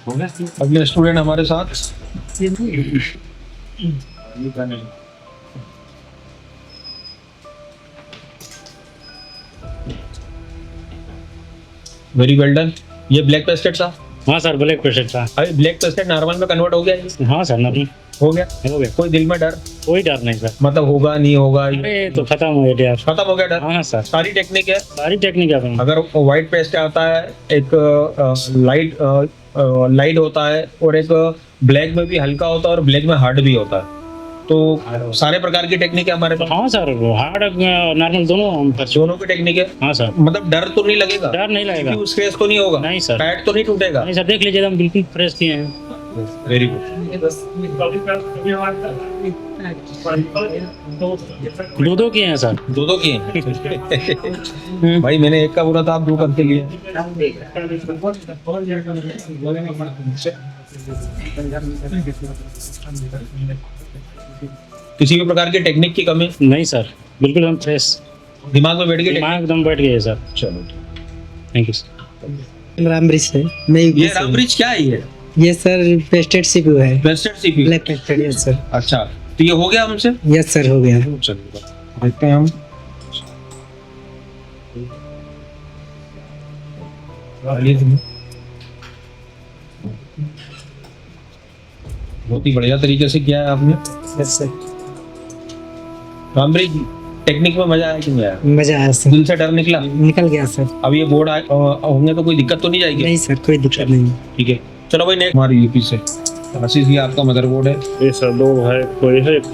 अगले स्टूडेंट हमारे साथ वेरी वेल डन। ये ब्लैक पेस्टेड था? हाँ सर, ब्लैक पेस्टेड था। अभी ब्लैक पेस्टेड नॉर्मल में कन्वर्ट हो गया ये? हाँ सर, नॉर्मल हो गया। कोई दिल में डर? कोई डर नहीं सर। मतलब होगा नहीं होगा? अरे तो खत्म हो गया यार। खत्म हो गया डर? हाँ सर, सारी टेक्निक है। सारी टेक्निक है अपनी। अगर व्हाइट पेस्ट आता है, एक लाइट होता है और एक ब्लैक में भी हल्का होता है और ब्लैक में हार्ड भी होता है, तो सारे प्रकार की टेक्निक है हमारे पास। हाँ सर, हार्ड नॉर्मल दोनों की टेक्निक है। हाँ सर। मतलब डर तो नहीं लगेगा? डर नहीं लगेगा। स्क्रैच तो नहीं होगा? नहीं सर। पैड तो नहीं टूटेगा? नहीं सर, देख लीजिए हम बिल्कुल फ्रेश किए हैं। Very good. दो किए हैं सर। दो किए हैं। भाई मैंने एक का बोला था, आप दो करके लिए। किसी भी प्रकार की टेक्निक की कमी नहीं सर, बिल्कुल हम फ्रेश। दिमाग में बैठ गई? दिमाग एकदम बैठ गया सर। चलो थैंक यू सर। रामब्रिज है। मैं ये रामब्रिज क्या है? ये सर पेस्टेड सीपीयू है। Pasted CPU? Black pasted, yes sir. अच्छा, तो ये हो गया हमसे? यस सर, हो गया। चलिए देखते हैं हम। बहुत ही बढ़िया तरीके से किया है आपने। Yes sir. रामब्रिज टेक्निक में मजा आया कि नहीं आया? मजा आया सर। दिल से डर निकला? निकल गया सर। अब ये बोर्ड होंगे तो कोई दिक्कत तो नहीं जाएगी? नहीं सर, कोई दिक्कत नहीं। ठीक है, चलो भाई नेक्स्ट हमारी यूपी से आशीष, ये आपका मदरबोर्ड है। ये सर दो है, कोई है एक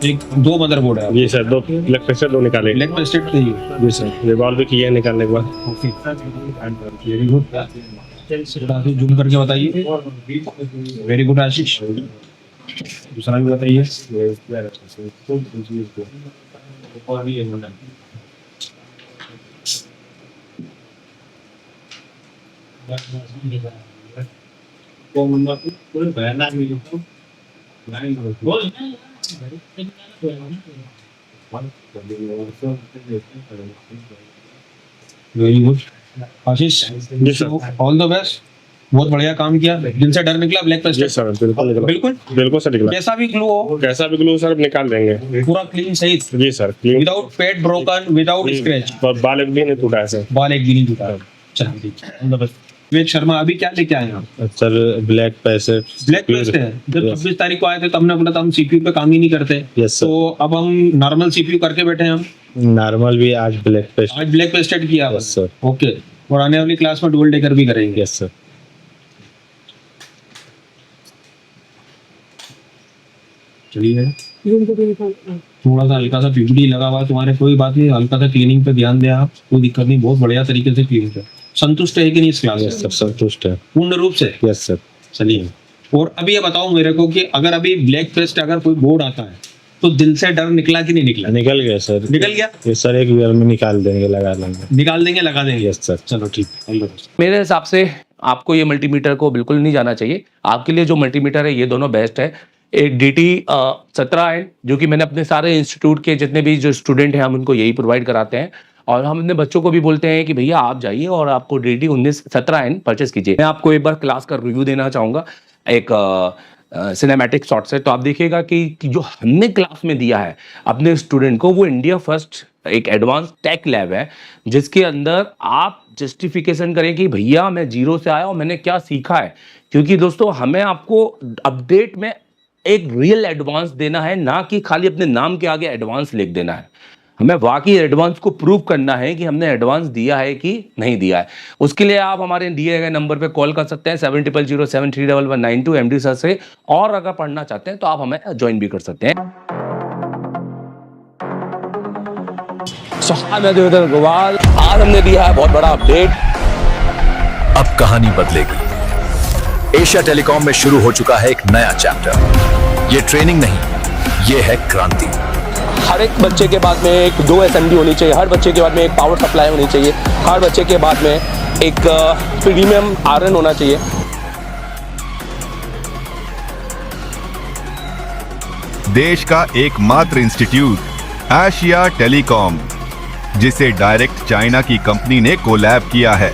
एक दो मदरबोर्ड है? ये सर दो ब्लैक पेस्टेड दो निकाले। ब्लैक पेस्टेड चाहिए? जी सर, ये बॉल भी किया है निकालने के बाद। Okay, very good. Ashish zoom करके बताइए। Very good Ashish. दूसरा भी बताइए। Very good Ashish, all the best. बहुत बढ़िया काम किया। दिल से डर निकला ब्लैक जी पेस्टेड? सर, बिल्कुल निकला। बिल्कुल बिल्कुल सर निकला। कैसा भी ग्लू हो, कैसा भी ग्लू सर निकाल देंगे। पूरा क्लीन सही? जी sir, clean. Without paid broken, without scratch? और बाल एक भी नहीं टूटा है सर। बाल एक भी नहीं टूटा। चलिए ठीक है, all the best. Vivek Sharma, अभी क्या लेके आए हैं आप? Sir black pasted. Black paste है। जब 26 तारीख को आए थे तो हमने बोला था हम सीपीयू पे काम ही नहीं करते। Yes sir. तो अब हम नॉर्मल सीपीयू करके बैठे हैं हम। नॉर्मल भी आज ब्लैक पेस्ट। आज ब्लैक पेस्टेड किया। Yes sir. ओके, और आने वाली क्लास में डुअल डेकर भी करेंगे। Yes sir. चलिए, थोड़ा सा हल्का सा पीपीटी लगा हुआ है तुम्हारे, कोई बात नहीं, हल्का सा क्लीनिंग पे ध्यान दें आप, कोई दिक्कत नहीं, बहुत बढ़िया तरीके से क्लीन कर। संतुष्ट है कि नहीं इस क्लास यस से? सर, संतुष्ट है पूर्ण रूप से? Yes sir. चलिए, और अभी ये बताओ मेरे को कि अगर अभी ब्लैक पेस्ट अगर कोई बोर्ड आता है तो दिल से डर निकला कि नहीं निकला? निकल गया सर। निकल गया? ये सर एक ईयर में निकाल देंगे, लगा लेंगे। निकाल देंगे, लगा देंगे? Yes sir. चलो ठीक है। मेरे हिसाब से आपको ये मल्टीमीटर को बिल्कुल नहीं जाना चाहिए। आपके लिए जो मल्टीमीटर है ये दोनों बेस्ट है। एक DT 17 है, जो कि मैंने अपने सारे इंस्टीट्यूट के जितने भी जो स्टूडेंट हैं हम उनको यही प्रोवाइड कराते हैं, और हम अपने बच्चों को भी बोलते हैं कि भैया आप जाइए और आपको DT 17 परचेस कीजिए। मैं आपको एक बार क्लास का रिव्यू देना चाहूँगा एक सिनेमैटिक शॉट से। तो आप देखिएगा कि जो हमने क्लास में दिया है अपने स्टूडेंट को, वो इंडिया फर्स्ट एक एडवांस टेक लैब है, जिसके अंदर आप जस्टिफिकेशन करें कि भैया मैं जीरो से आया और मैंने क्या सीखा है। क्योंकि दोस्तों हमें आपको अपडेट में एक रियल एडवांस देना है, ना कि खाली अपने नाम के आगे एडवांस लिख देना है। हमें वाकई एडवांस को प्रूव करना है कि हमने एडवांस दिया है कि नहीं दिया है। उसके लिए आप हमारे दिए गए नंबर पे कॉल कर सकते हैं 7007319192 MD सर से, और अगर पढ़ना चाहते हैं तो आप हमें ज्वाइन भी कर सकते हैं। मैं देवेंद्र गोवाल, आज हमने दिया है बहुत बड़ा अपडेट। अब कहानी बदलेगी। एशिया टेलीकॉम में शुरू हो चुका है एक नया चैप्टर। ये ट्रेनिंग नहीं, ये है क्रांति। हर एक बच्चे के बाद में एक 2 SMD होनी चाहिए, हर बच्चे के बाद में एक पावर सप्लाई होनी चाहिए, हर बच्चे के बाद में एक प्रीमियम आयरन होना चाहिए। देश का एकमात्र इंस्टीट्यूट एशिया टेलीकॉम, जिसे डायरेक्ट चाइना की कंपनी ने कोलैब किया है।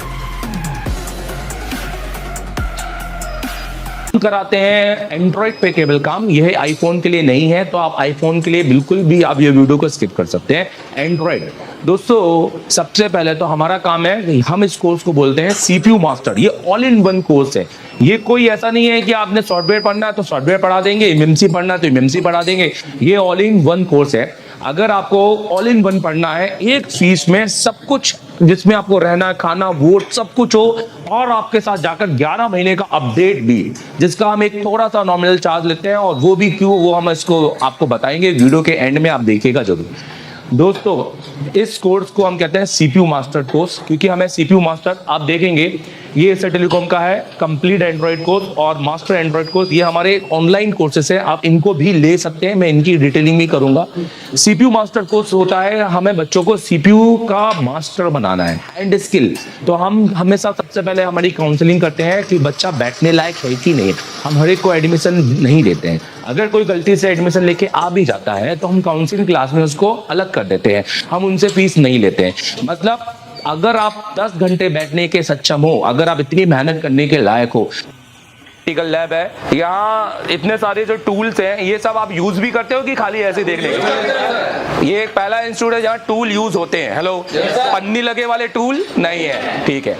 कराते हैं एंड्रॉइड पे केबल काम, यह आईफोन के लिए नहीं है, तो आप आईफोन के लिए बिल्कुल भी आप ये वीडियो को स्किप कर सकते हैं। एंड्रॉइड दोस्तों, सबसे पहले तो हमारा काम है, हम इस कोर्स को बोलते हैं सीपीयू मास्टर। ये ऑल इन वन कोर्स है। ये कोई ऐसा नहीं है कि आपने सॉफ्टवेयर पढ़ना है तो सॉफ्टवेयर पढ़ा देंगे, एमएमसी पढ़ना है तो एमएमसी पढ़ा देंगे। ये ऑल इन वन कोर्स है। अगर आपको ऑल इन वन पढ़ना है, एक फीस में सब कुछ, जिसमें आपको रहना, खाना, वोट सब कुछ हो, और आपके साथ जाकर 11 महीने का अपडेट भी, जिसका हम एक थोड़ा सा नॉमिनल चार्ज लेते हैं, और वो भी क्यों, वो हम इसको आपको बताएंगे वीडियो के एंड में, आप देखिएगा जरूर। दोस्तों, इस कोर्स को हम कहते हैं सीपीयू मास्टर कोर्स, क्योंकि हमें सीपीयू मास्टर, आप देखेंगे ये एशिया टेलीकॉम का है कंप्लीट एंड्रॉइड कोर्स और मास्टर एंड्रॉइड कोर्स। ये हमारे ऑनलाइन कोर्सेस है, आप इनको भी ले सकते हैं, मैं इनकी डिटेलिंग भी करूंगा। सीपीयू मास्टर कोर्स होता है, हमें बच्चों को सीपीयू का मास्टर बनाना है एंड स्किल। तो हम हमेशा सबसे पहले हमारी काउंसलिंग करते हैं कि बच्चा बैठने लायक है कि नहीं। हम हर एक को एडमिशन नहीं देते हैं। अगर कोई गलती से एडमिशन लेके आ भी जाता है तो हम काउंसलिंग क्लास में उसको अलग कर देते हैं, हम उनसे फीस नहीं लेते हैं। मतलब अगर आप 10 घंटे बैठने के सक्षम हो, अगर आप इतनी मेहनत करने के लायक हो, प्रैक्टिकल लैब है, यहाँ इतने सारे जो टूल्स हैं, ये सब आप यूज भी करते हो कि खाली ऐसे देखने के? ये एक पहला इंस्टीट्यूट है जहाँ टूल यूज होते हैं। हेलो, पन्नी लगे वाले टूल नहीं है, ठीक है।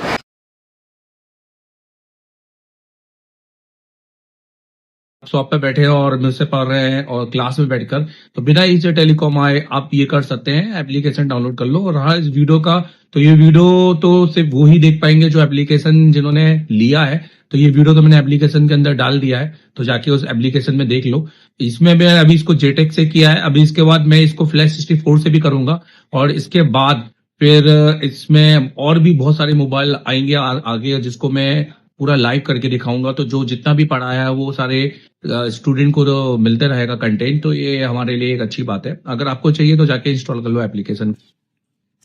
शॉप पे बैठे हैं और मुझसे पढ़ रहे हैं और क्लास में बैठकर, तो बिना एशिया टेलीकॉम आए आप ये कर सकते हैं, एप्लीकेशन डाउनलोड कर लो। और रहा इस वीडियो का, तो ये वीडियो तो सिर्फ वो ही देख पाएंगे जो एप्लीकेशन जिन्होंने लिया है। तो ये वीडियो तो मैंने एप्लीकेशन के अंदर डाल दिया है, तो जाके उस एप्लीकेशन में देख लो। इसमें मैं अभी इसको जेटेक से किया है, अभी इसके बाद मैं इसको फ्लैश 64 से भी करूंगा, और इसके बाद फिर इसमें और भी बहुत सारे मोबाइल आएंगे आगे, जिसको मैं पूरा लाइव करके दिखाऊंगा। तो जो जितना भी पढ़ाया है वो सारे स्टूडेंट को तो मिलते रहेगा कंटेंट, तो ये हमारे लिए एक अच्छी बात है। अगर आपको चाहिए तो जाके इंस्टॉल कर लो एप्लीकेशन।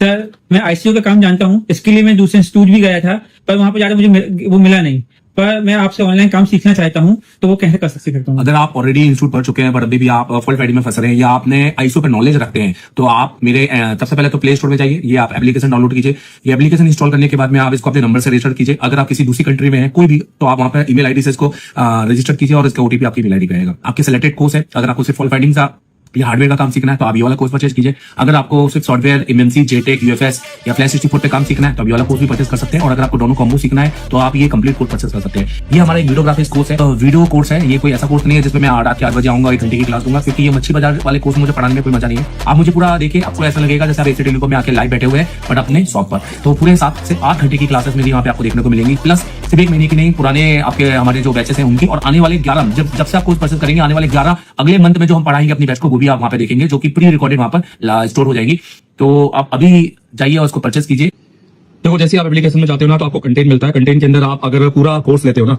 सर, मैं आईसीयू का काम जानता हूँ, इसके लिए मैं दूसरे इंस्टीट्यूट भी गया था, पर वहां पर जाकर मुझे वो मिला नहीं। पर मैं आपसे ऑनलाइन काम सीखना चाहता हूँ, तो वो कैसे कर सकता हूँ? अगर आप ऑलरेडी इंस्टीट्यूट पढ़ चुके हैं पर अभी भी आप फॉल्ट फाइंडिंग में फंस रहे हैं, या आपने आईसीयू पर नॉलेज रखते हैं, तो आप मेरे सबसे पहले तो प्ले स्टोर में जाइए, ये आप एप्लीकेशन डाउनलोड कीजिए। ये एप्लीकेशन इंस्टॉल करने के बाद में आप इसको अपने नंबर से रजिस्टर कीजिए। अगर आप किसी दूसरी कंट्री में हैं कोई भी, तो आप वहां पर ईमेल आईडी से इसको रजिस्टर कीजिए और इसका ओटीपी आपकी ईमेल आईडी पे आएगा। आपके सिलेक्टेड कोर्स है, अगर आपको सिर्फ फॉल्ट फाइंडिंग का या हार्डवेयर का काम सीखना है तो आप ये वाला कोर्स परचेज कीजिए। अगर आपको सिर्फ सॉफ्टवेयर, एमएमसी, जेटेक, यूएफएस या फ्लैश 64 पे काम सीखना है तो ये वाला कोर्स भी परचेज कर सकते हैं। और अगर आपको दोनों कॉम्बो सीखना है तो आप ये कंप्लीट कोर्स परचेज कर सकते हैं। ये हमारा एक वीडियोग्राफिक्स कोर्स है, तो वीडियो कोर्स है, ये कोई ऐसा कोर्स नहीं है जिसमें मैं रात के 8 बजे आऊंगा 1 घंटे की क्लास दूंगा, क्योंकि ये मच्छी बाजार वाले कोर्स मुझे पढ़ाने में कोई मजा नहीं है। आप मुझे पूरा देखिए, आपको ऐसा लगेगा जैसे आप एशिया टेलीकॉम में आके लाइव बैठे हुए हैं, बट अपने शॉप पर। तो पूरे 7 से 8 घंटे की क्लासेस मेरी यहाँ पे आपको देखने को मिलेंगी, प्लस सिर्फ 1 महीने की नहीं, पुराने आपके हमारे जो बैचेस हैं उनकी, और आने वाले 11 जब से आप कोर्स परचेज करेंगे, आने वाले 11 अगले मंथ में जो हम पढ़ाएंगे अपनी बैच को, वो भी आप वहाँ पे देखेंगे, जो कि प्री रिकॉर्डेड वहां पर स्टोर हो जाएगी। तो आप अभी जाइए और उसको परचेज कीजिए। देखो, जैसे आप एप्लीकेशन में जाते हो ना, तो आपको कंटेंट मिलता है। कंटेंट के अंदर आप अगर पूरा कोर्स लेते हो ना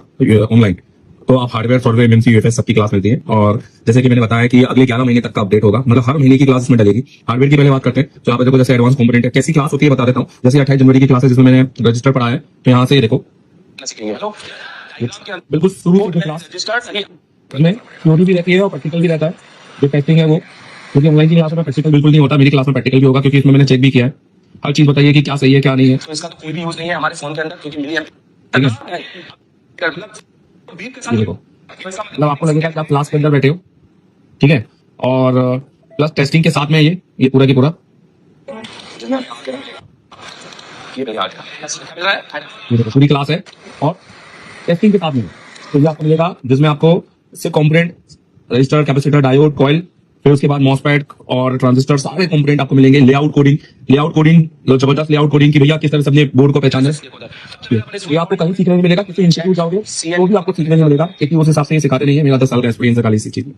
ऑनलाइन, तो आप हार्डवेयर, सॉफ्टवेयर, एमएमसी, यूएफएस सबकी क्लास मिलती है। और जैसे कि मैंने बताया कि अगले 11 महीने तक का अपडेट होगा, मतलब हर महीने की क्लास में डलेगी। हार्डवेयर की पहले बात करते हैं, तो आप देखो जैसे एडवांस कंपोनेंट है, कैसी क्लास होती है बता देता हूँ। जैसे 28 जनवरी की क्लास है जिसमें मैंने रजिस्टर पढ़ा है, तो यहाँ से देखो बिल्कुल शुरू की क्लास में थ्योरी भी रहती है और प्रैक्टिकल भी रहता है। जो टेस्टिंग है वो, क्योंकि ऑनलाइन की क्लास में प्रैक्टिकल बिल्कुल नहीं होता, मेरी क्लास में प्रैक्टिकल भी होगा, क्योंकि इसमें मैंने चेक भी किया है। हर चीज बताइए कि क्या सही है क्या नहीं है। तो इसका तो कोई भी यूज नहीं है हमारे फोन के अंदर, क्योंकि मिली देखो, मतलब आपको लगेगा कि आप क्लास के अंदर बैठे हो, ठीक है। और प्लस टेस्टिंग के साथ में ये पूरा की पूरा पूरी क्लास है, और टेस्टिंग के साथ में तो ये आपको मिलेगा, जिसमें आपको सिर्फ component, register, capacitor, diode, coil, फिर उसके बाद मॉसफेट और ट्रांजिस्टर, सारे कंपोनेंट आपको मिलेंगे। लेआउट कोडिंग जबरदस्त लेआउट कोडिंग की, भैया किस तरह से अपने बोर्ड को पहचाने, ये आपको कहीं सीखने नहीं मिलेगा। किसी इंस्टीट्यूट जाओगे वो भी आपको सीखने नहीं मिलेगा, क्योंकि उस हिसाब से ये सिखाते नहीं है। मेरा 10 साल का एक्सपीरियंस है खाली इसी चीज में।